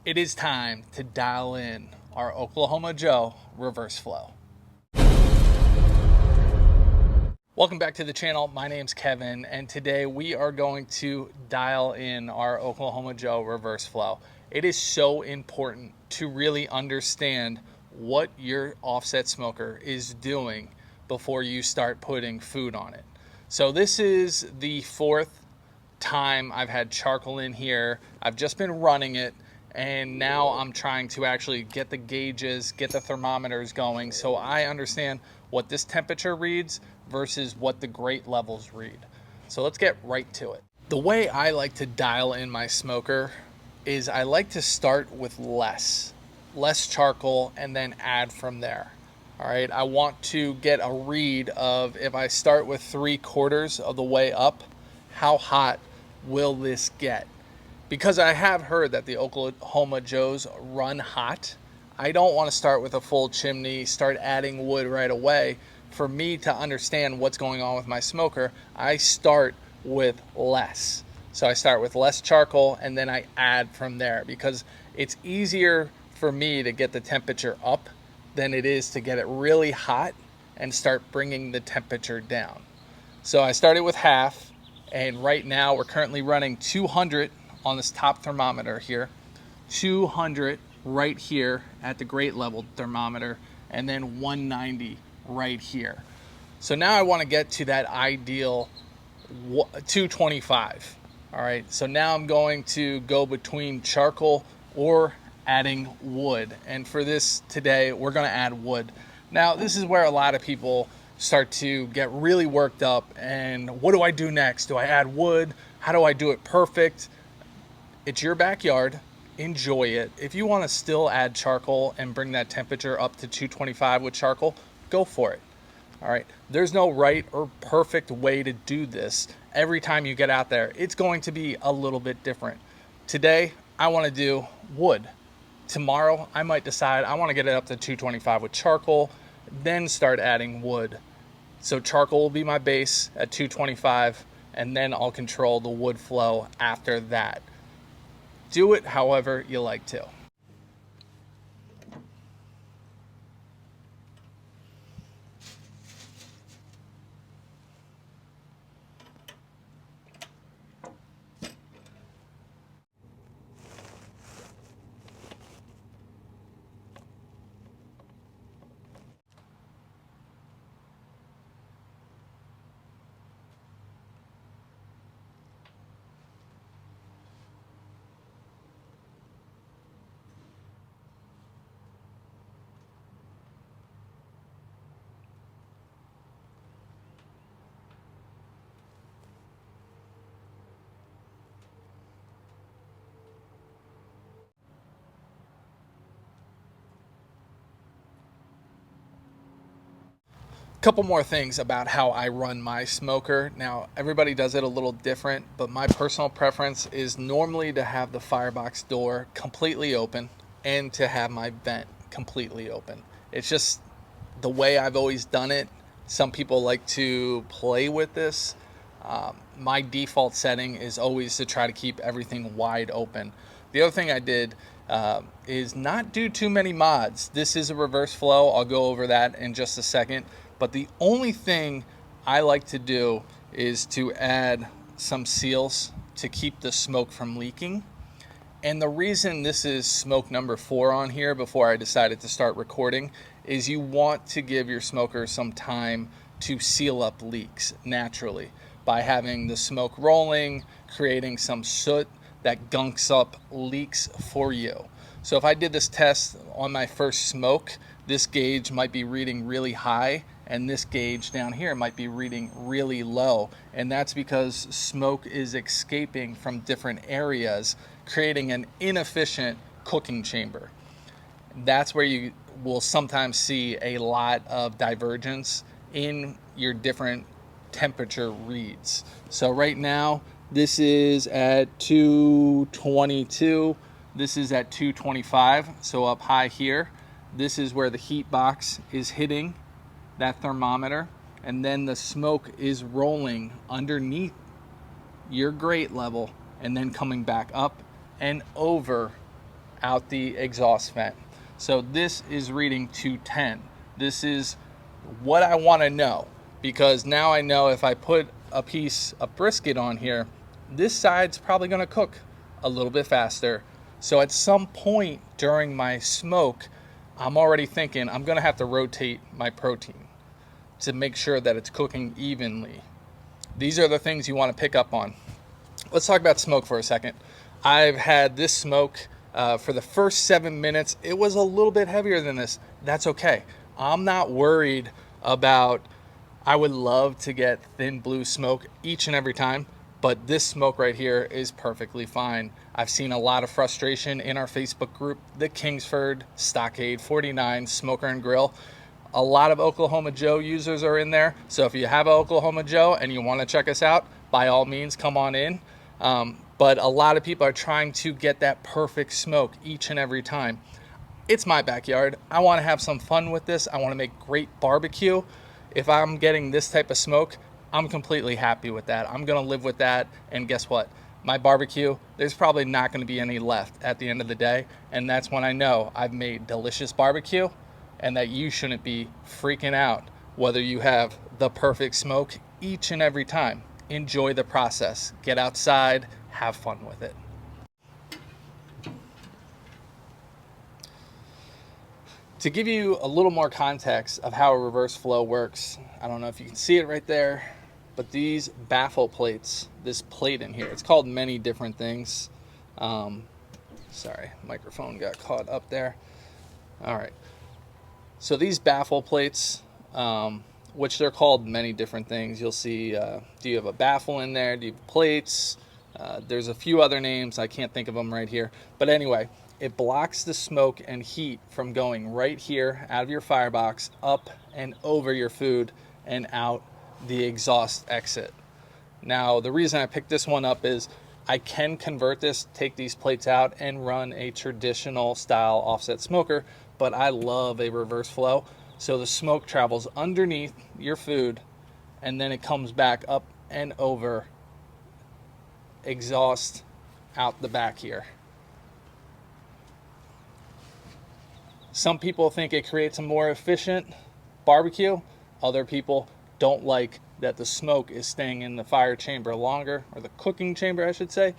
It is time to dial in our Oklahoma Joe reverse flow. Welcome back to the channel. My name's Kevin, and today we are going to dial in our Oklahoma Joe reverse flow. It is so important to really understand what your offset smoker is doing before you start putting food on it. So this is the fourth time I've had charcoal in here. I've just been running it, and now I'm trying to actually get the gauges, get the thermometers going so I understand what this temperature reads versus what the grate levels read. So let's get right to it. The way I like to dial in my smoker is I like to start with less charcoal and then add from there. All right, I want to get a read of, if I start with 3/4 of the way up, how hot will this get? Because I have heard that the Oklahoma Joes run hot. I don't want to start with a full chimney, start adding wood right away. For me to understand what's going on with my smoker, I start with less. So I start with less charcoal and then I add from there, because it's easier for me to get the temperature up than it is to get it really hot and start bringing the temperature down. So I started with half, and right now we're currently running 200 on this top thermometer here, 200 right here at the grate level thermometer, and then 190 right here. So now I want to get to that ideal 225. All right, so now I'm going to go between charcoal or adding wood, and for this today we're going to add wood. Now this is where a lot of people start to get really worked up, and what do I do next? Do I add wood? How do I do it perfect? It's your backyard. Enjoy it. If you want to still add charcoal and bring that temperature up to 225 with charcoal, go for it. All right, there's no right or perfect way to do this. Every time you get out there, it's going to be a little bit different. Today I want to do wood. Tomorrow I might decide I want to get it up to 225 with charcoal, then start adding wood. So charcoal will be my base at 225, and then I'll control the wood flow after that. Do it however you like to. Couple more things about how I run my smoker. Now, everybody does it a little different, but my personal preference is normally to have the firebox door completely open and to have my vent completely open. It's just the way I've always done it. Some people like to play with this. My default setting is always to try to keep everything wide open. The other thing I did is not do too many mods. This is a reverse flow. I'll go over that in just a second. But the only thing I like to do is to add some seals to keep the smoke from leaking. And the reason this is smoke number 4 on here before I decided to start recording is you want to give your smoker some time to seal up leaks naturally by having the smoke rolling, creating some soot that gunks up leaks for you. So if I did this test on my first smoke, this gauge might be reading really high, and this gauge down here might be reading really low. And that's because smoke is escaping from different areas, creating an inefficient cooking chamber. That's where you will sometimes see a lot of divergence in your different temperature reads. So right now, this is at 222. This is at 225, so up high here. This is where the heat box is hitting that thermometer, and then the smoke is rolling underneath your grate level and then coming back up and over out the exhaust vent. So this is reading 210. This is what I want to know, because now I know if I put a piece of brisket on here, this side's probably going to cook a little bit faster. So at some point during my smoke, I'm already thinking I'm going to have to rotate my protein to make sure that it's cooking evenly. These are the things you want to pick up on. Let's talk about smoke for a second. I've had this smoke for the first 7 minutes. It was a little bit heavier than this. That's okay. I'm not worried about, I would love to get thin blue smoke each and every time, but this smoke right here is perfectly fine. I've seen a lot of frustration in our Facebook group, the Kingsford Stockade 49 Smoker and Grill. A lot of Oklahoma Joe users are in there. So if you have an Oklahoma Joe and you want to check us out, by all means, come on in. But a lot of people are trying to get that perfect smoke each and every time. It's my backyard. I want to have some fun with this. I want to make great barbecue. If I'm getting this type of smoke, I'm completely happy with that. I'm going to live with that. And guess what? My barbecue, there's probably not going to be any left at the end of the day. And that's when I know I've made delicious barbecue, and that you shouldn't be freaking out whether you have the perfect smoke each and every time. Enjoy the process. Get outside, have fun with it. To give you a little more context of how a reverse flow works, I don't know if you can see it right there, but these baffle plates, this plate in here, it's called many different things. Sorry, microphone got caught up there. All right. So these baffle plates, which they're called many different things. You'll see, do you have a baffle in there? Do you have plates? There's a few other names. I can't think of them right here. But anyway, it blocks the smoke and heat from going right here out of your firebox, up and over your food, and out the exhaust exit. Now, the reason I picked this one up is I can convert this, take these plates out, and run a traditional style offset smoker, but I love a reverse flow. So the smoke travels underneath your food, and then it comes back up and over, exhaust out the back here. Some people think it creates a more efficient barbecue. Other people don't like that the smoke is staying in the fire chamber longer, or the cooking chamber, I should say.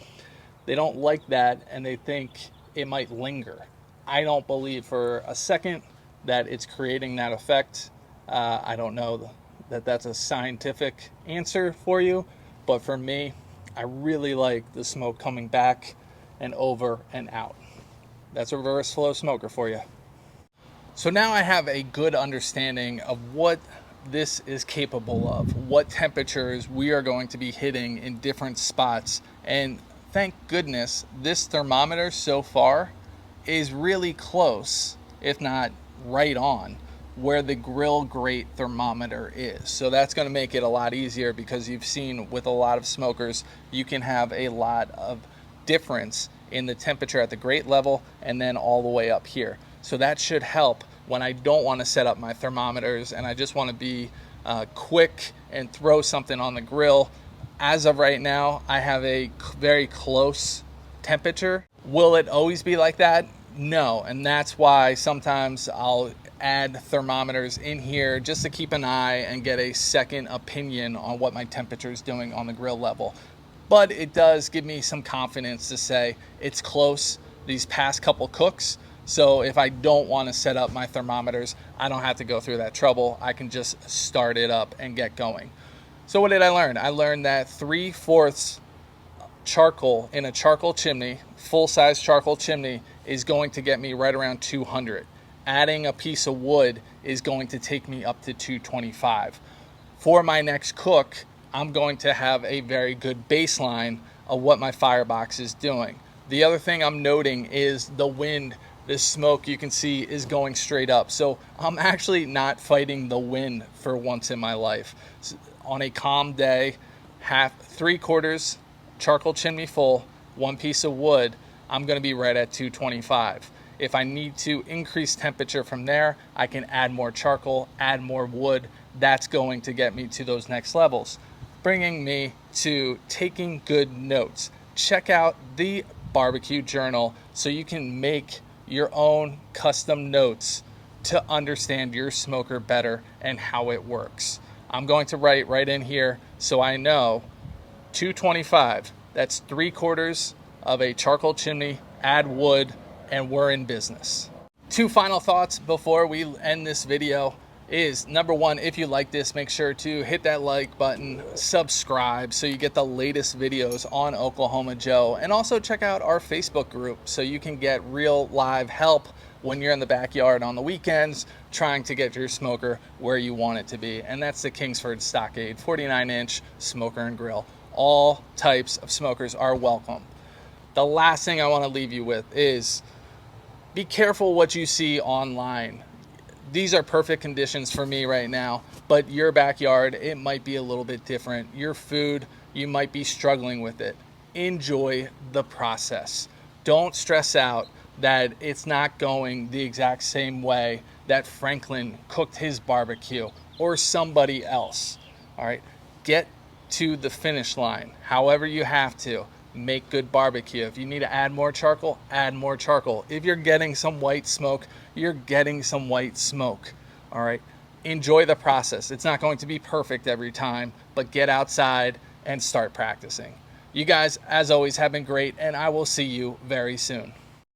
They don't like that, and they think it might linger. I don't believe for a second that it's creating that effect. I don't know that that's a scientific answer for you, but for me, I really like the smoke coming back and over and out. That's a reverse flow smoker for you. So now I have a good understanding of what this is capable of, what temperatures we are going to be hitting in different spots. And thank goodness this thermometer so far is really close, if not right on, where the grill grate thermometer is. So that's going to make it a lot easier, because you've seen with a lot of smokers, you can have a lot of difference in the temperature at the grate level and then all the way up here. So that should help when I don't want to set up my thermometers and I just want to be quick and throw something on the grill. As of right now, I have a very close temperature. Will it always be like that? No, and that's why sometimes I'll add thermometers in here just to keep an eye and get a second opinion on what my temperature is doing on the grill level. But it does give me some confidence to say it's close these past couple cooks. So if I don't want to set up my thermometers, I don't have to go through that trouble. I can just start it up and get going. So what did I learn? I learned that 3/4 charcoal in a charcoal chimney, full-size charcoal chimney, is going to get me right around 200. Adding a piece of wood is going to take me up to 225. For my next cook, I'm going to have a very good baseline of what my firebox is doing. The other thing I'm noting is the wind. This smoke, you can see, is going straight up. So I'm actually not fighting the wind for once in my life. On a calm day, 3/4 charcoal chimney full, one piece of wood, I'm going to be right at 225. If I need to increase temperature from there, I can add more charcoal, add more wood. That's going to get me to those next levels. Bringing me to taking good notes. Check out the barbecue journal so you can make your own custom notes to understand your smoker better and how it works. I'm going to write right in here so I know 225, that's 3/4 of a charcoal chimney, add wood, and we're in business. Two final thoughts before we end this video is, number one, if you like this, make sure to hit that like button, subscribe so you get the latest videos on Oklahoma Joe, and also check out our Facebook group so you can get real live help when you're in the backyard on the weekends trying to get your smoker where you want it to be. And that's the Kingsford Stockade 49-inch smoker and grill. All types of smokers are welcome. The last thing I want to leave you with is be careful what you see online. These are perfect conditions for me right now, but your backyard, it might be a little bit different. Your food, you might be struggling with it. Enjoy the process. Don't stress out that it's not going the exact same way that Franklin cooked his barbecue or somebody else. All right, get to the finish line however you have to. Make good barbecue. If you need to add more charcoal, add more charcoal. If you're getting some white smoke, you're getting some white smoke. All right, enjoy the process. It's not going to be perfect every time, but get outside and start practicing. You guys, as always, have been great, and I will see you very soon.